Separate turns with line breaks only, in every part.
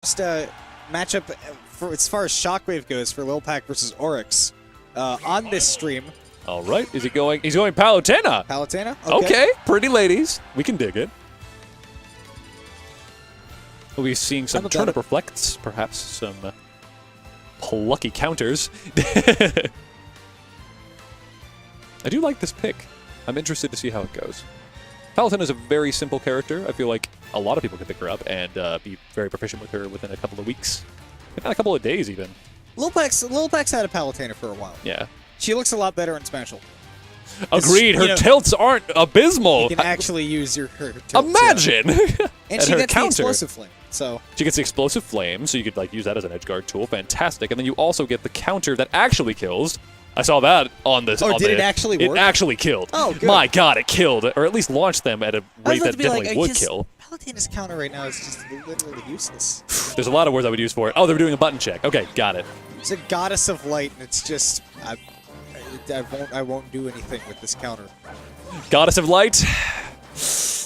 Just matchup for as far as Shockwave goes for LiLPac versus Orex on this stream.
All right, is he going? He's going Palutena.
Palutena?
Okay, pretty ladies. We can dig it. We'll be seeing some turnip reflects, perhaps some plucky counters. I do like this pick. I'm interested to see how it goes. Palutena is a very simple character. I feel like a lot of people can pick her up and be very proficient with her within a couple of weeks. If not a couple of days, even.
LiLPac's had a Palutena for a while.
Yeah.
She looks a lot better in Special.
Agreed. Her tilts aren't abysmal.
You can actually use her tilts.
Imagine!
Yeah. And she gets
counter.
the explosive flame. So
she gets the explosive flame, so you could like use that as an edge guard tool. Fantastic. And then you also get the counter that actually kills. I saw that on this.
Oh, did it actually work?
It actually killed.
Oh, good.
My God, it killed, or at least launched them at a rate that definitely would kill.
Palutena's counter right now is just literally useless.
There's a lot of words I would use for it. Oh, they were doing a button check. Okay, got it.
It's a goddess of light, and it's just I won't do anything with this counter.
Goddess of light.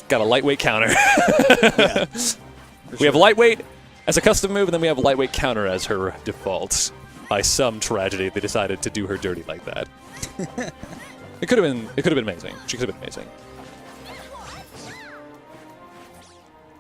Got a lightweight counter.
Yeah,
we have lightweight as a custom move, and then we have lightweight counter as her default. By some tragedy, they decided to do her dirty like that. It could have been. It could have been amazing. She could have been amazing.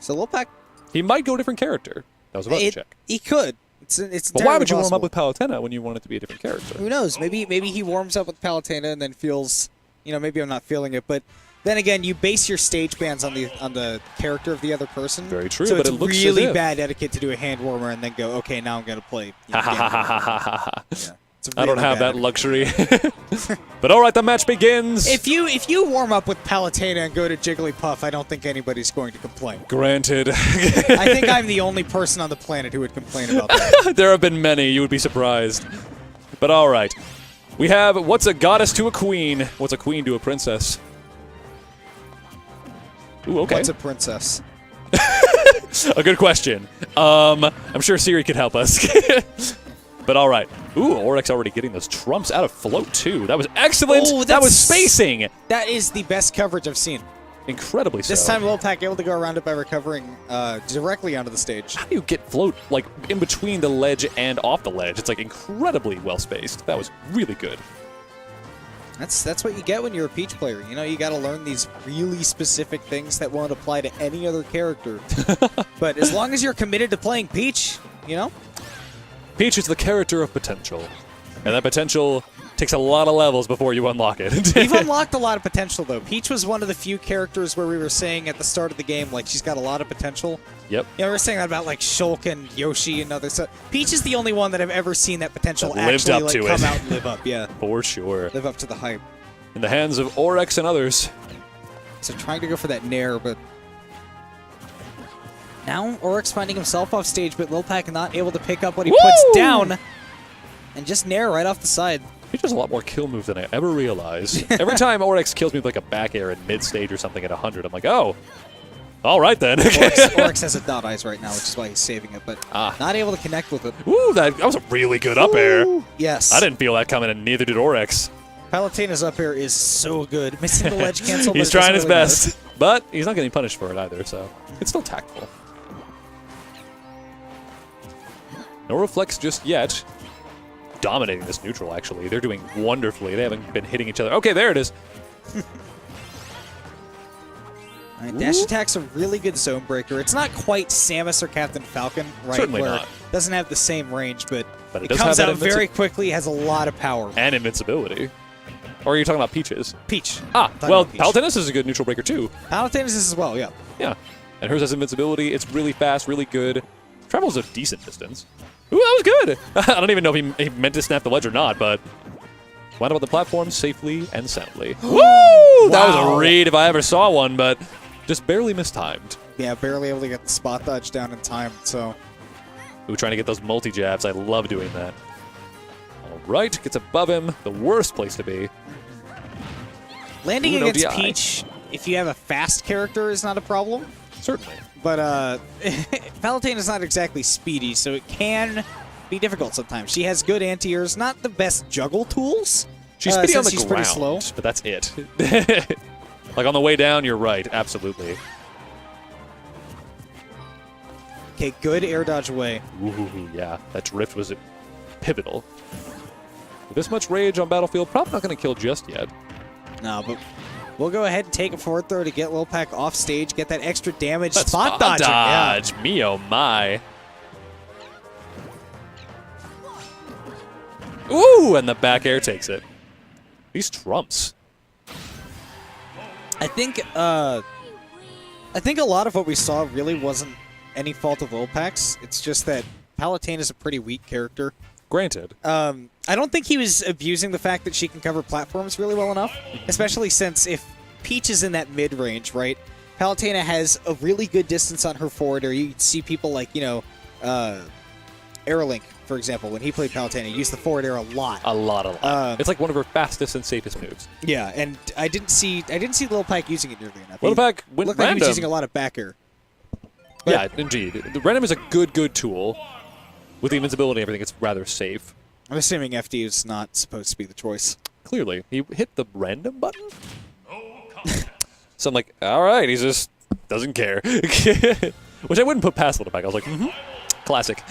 So LiLPac,
he might go a different character. That was a button check.
He could. It's
but why would you warm up with Palutena when you want it to be a different character?
Who knows? Maybe he warms up with Palutena and then feels, maybe I'm not feeling it, but then again, you base your stage bans on the character of the other person.
Very true.
So
but
it's
it looks
really bad etiquette to do a hand warmer and then go, okay, now I'm gonna play.
I don't have that luxury. But all right, the match begins.
If you warm up with Palutena and go to Jigglypuff, I don't think anybody's going to complain.
Granted.
I think I'm the only person on the planet who would complain about that.
There have been many. You would be surprised. But all right. We have what's a goddess to a queen? What's a queen to a princess? Ooh, okay.
What's a princess?
A good question. I'm sure Siri could help us. But all right. Ooh, Orex already getting those trumps out of float, too. That was excellent.
Oh,
that was spacing.
That is the best coverage I've seen.
Incredibly so.
This time, LiLPac able to go around it by recovering directly onto the stage.
How do you get float, like, in between the ledge and off the ledge? It's, like, incredibly well-spaced. That was really good.
That's what you get when you're a Peach player. You got to learn these really specific things that won't apply to any other character. But as long as you're committed to playing Peach,
Peach is the character of potential, and that potential takes a lot of levels before you unlock it.
We've unlocked a lot of potential, though. Peach was one of the few characters where we were saying at the start of the game, like, she's got a lot of potential.
Yep.
We were saying that about, like, Shulk and Yoshi and other stuff. Peach is the only one that I've ever seen that potential actually, like, come out and live up, yeah.
For sure.
Live up to the hype.
In the hands of Orex and others.
So trying to go for that Nair, but... Now, Orex finding himself off stage, but LiLPac not able to pick up what he puts down. And just Nair right off the side.
He does a lot more kill moves than I ever realized. Every time Orex kills me with like a back air in mid-stage or something at 100, I'm like, oh, all right then.
Orex has a dot eyes right now, which is why he's saving it, but not able to connect with it.
Ooh, that was a really good up air.
Yes.
I didn't feel that coming, and neither did Orex.
Palutena's up air is so good. Missing the ledge cancel,
He's trying his best, but he's not getting punished for it either, so it's still tactful. No reflex just yet. Dominating this neutral, actually. They're doing wonderfully. They haven't been hitting each other. Okay, there it is.
All right, dash attack's a really good zone breaker. It's not quite Samus or Captain Falcon, right?
Certainly
where
not.
It doesn't have the same range, but it
does
comes
have
out very quickly, has a lot of power.
And invincibility. Or are you talking about Peach's?
Peach.
Well, Palutena's is a good neutral breaker, too.
Palutena's is as well, yeah.
Yeah. And hers has invincibility. It's really fast, really good. Travels a decent distance. Ooh, that was good! I don't even know if he meant to snap the ledge or not, but wound up on the platform safely and soundly. Woo! Wow. That was a read if I ever saw one, but just barely mistimed.
Yeah, barely able to get the spot dodge down in time, so...
Ooh, trying to get those multi-jabs. I love doing that. All right, gets above him. The worst place to be.
Landing against Peach, if you have a fast character, is not a problem.
Certainly.
But Palutena is not exactly speedy, so it can be difficult sometimes. She has good anti-airs, not the best juggle tools.
She's speedy on the
ground,
pretty
slow.
But that's it. Like on the way down, you're right, absolutely.
Okay, good air dodge away.
Ooh, yeah. That drift was pivotal. With this much rage on Battlefield, probably not going to kill just yet.
No, but we'll go ahead and take a forward throw to get LiLPac off stage, get that extra damage.
That
Spot dodging,
dodge.
yeah.
Me oh my. Ooh, and the back air takes it. These trumps.
I think a lot of what we saw really wasn't any fault of LiLPac's. It's just that Palutena is a pretty weak character.
Granted.
I don't think he was abusing the fact that she can cover platforms really well enough, especially since if Peach is in that mid-range, right, Palutena has a really good distance on her forward, or you see people like, you know, Aerolink, for example, when he played Palutena, he used the forward air a lot.
A lot. It's like one of her fastest and safest moves.
Yeah, and I didn't see LiLPac using it nearly enough.
LiLPac went
looked like he was
random.
using a lot of back air.
Yeah, indeed. The random is a good tool. With the invincibility and everything, it's rather safe.
I'm assuming FD is not supposed to be the choice.
Clearly. He hit the random button? So I'm like, all right, he just doesn't care. Which I wouldn't put past LiLPac. I was like, classic.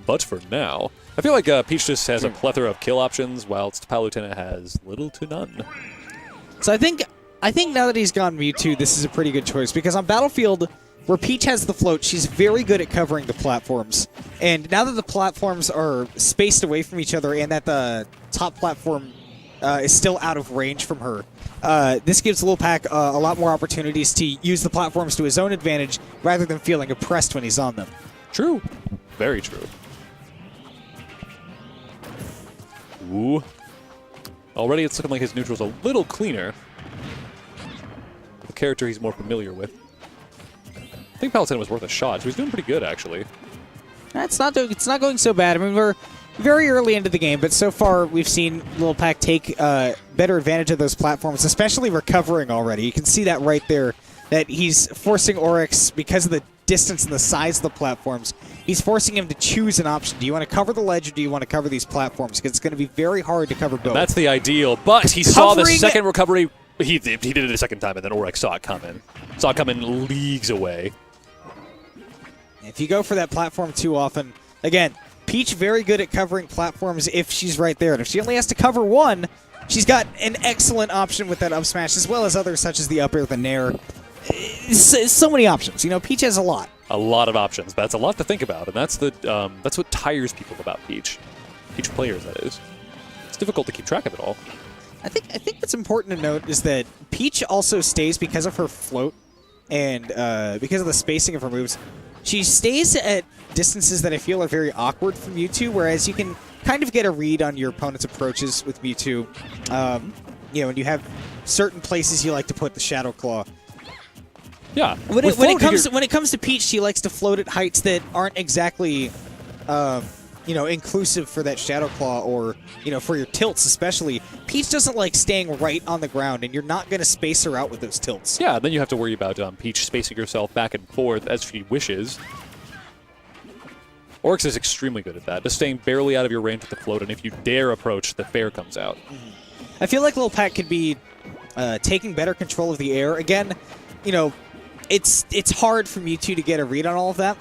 But for now, I feel like Peach just has a plethora of kill options, whilst Palutena has little to none.
So I think now that he's gone Mewtwo, this is a pretty good choice, because on Battlefield, where Peach has the float, she's very good at covering the platforms. And now that the platforms are spaced away from each other and that the top platform is still out of range from her, this gives LiLPac a lot more opportunities to use the platforms to his own advantage rather than feeling oppressed when he's on them.
True. Very true. Ooh. Already it's looking like his neutral's a little cleaner. The character he's more familiar with. I think Palutena was worth a shot, so he's doing pretty good, actually.
It's not going so bad. I mean, we're very early into the game, but so far we've seen LiLPac take better advantage of those platforms, especially recovering already. You can see that right there, that he's forcing Orex, because of the distance and the size of the platforms, he's forcing him to choose an option. Do you want to cover the ledge, or do you want to cover these platforms? Because it's going to be very hard to cover both.
That's the ideal, but he saw the second recovery. He did it a second time, and then Orex saw it coming. Saw it coming leagues away.
If you go for that platform too often, again, Peach very good at covering platforms if she's right there. And if she only has to cover one, she's got an excellent option with that up smash, as well as others such as the up air, the nair. So many options. You know, Peach has a lot.
A lot of options. That's a lot to think about, and that's what tires people about Peach. Peach players, that is. It's difficult to keep track of it all.
I think what's important to note is that Peach also stays, because of her float and because of the spacing of her moves, she stays at distances that I feel are very awkward from Mewtwo, whereas you can kind of get a read on your opponent's approaches with Mewtwo. You know, and you have certain places you like to put the Shadow Claw.
Yeah.
When it comes to Peach, she likes to float at heights that aren't exactly, you know, inclusive for that Shadow Claw, or, you know, for your tilts especially. Peach doesn't like staying right on the ground, and you're not going to space her out with those tilts.
Yeah, then you have to worry about Peach spacing herself back and forth as she wishes. Oryx is extremely good at that, just staying barely out of your range with the float, and if you dare approach, the fair comes out.
I feel like LiLPac could be taking better control of the air. Again, you know, it's hard for Mewtwo to get a read on all of that,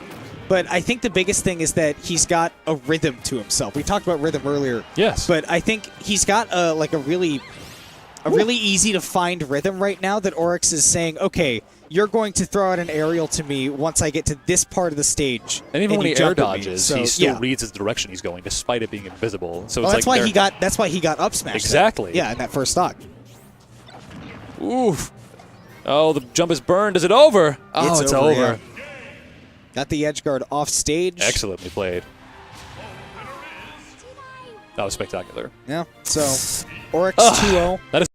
but I think the biggest thing is that he's got a rhythm to himself. We talked about rhythm earlier.
Yes.
But I think he's got like a really easy to find rhythm right now that Oryx is saying, okay, you're going to throw out an aerial to me once I get to this part of the stage.
And even when he air dodges,
so,
he still reads his direction he's going, despite it being invisible. So it's
that's
like
why he got up smash.
Exactly.
Yeah, in that first stock.
Oof. Oh, the jump is burned. Is it over? Oh, it's over.
Yeah. Got the edge guard off stage.
Excellently played. That was spectacular.
Yeah. So Oryx 2-0.
That is